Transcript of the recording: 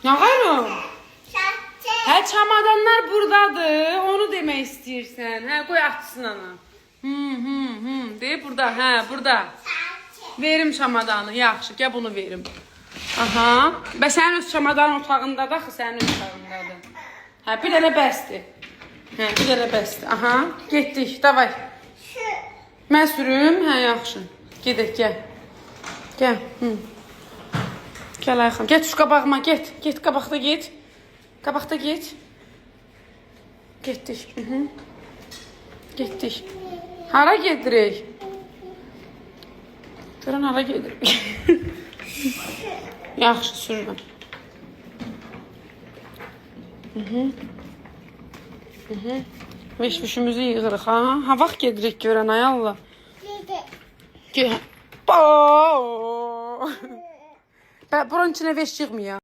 Yağarım. Hə, çamadanlar buradadır. Onu demək istəyirsən. Hə, qoy açsın ana. Deyib burada. Hə, burada. Verim çamadanı. Yaxşı, gəl bunu verim. Aha. Və sənin öz çamadanın otağındadır. Axı sənin öz otağındadır. Hə, bir dənə bəsdir. Hə, bir dənə bəsdir. Aha. Getdik. Davay. Mən sürüm. Hə, yaxşı. Gedək, gəl. Gəl. Gəl Ayxan. Get şu qabağıma, get. Get qabaqda get. Qabaqda get. Getdik. Getdik. Hara gedirik? Görən hara gedirik? Yaxşı, sürürəm. Veş-vüşümüzü yığırıq, ha? Ha, vaxt gedirik görən, ay Allah. Buranın içine veş yığmıyor.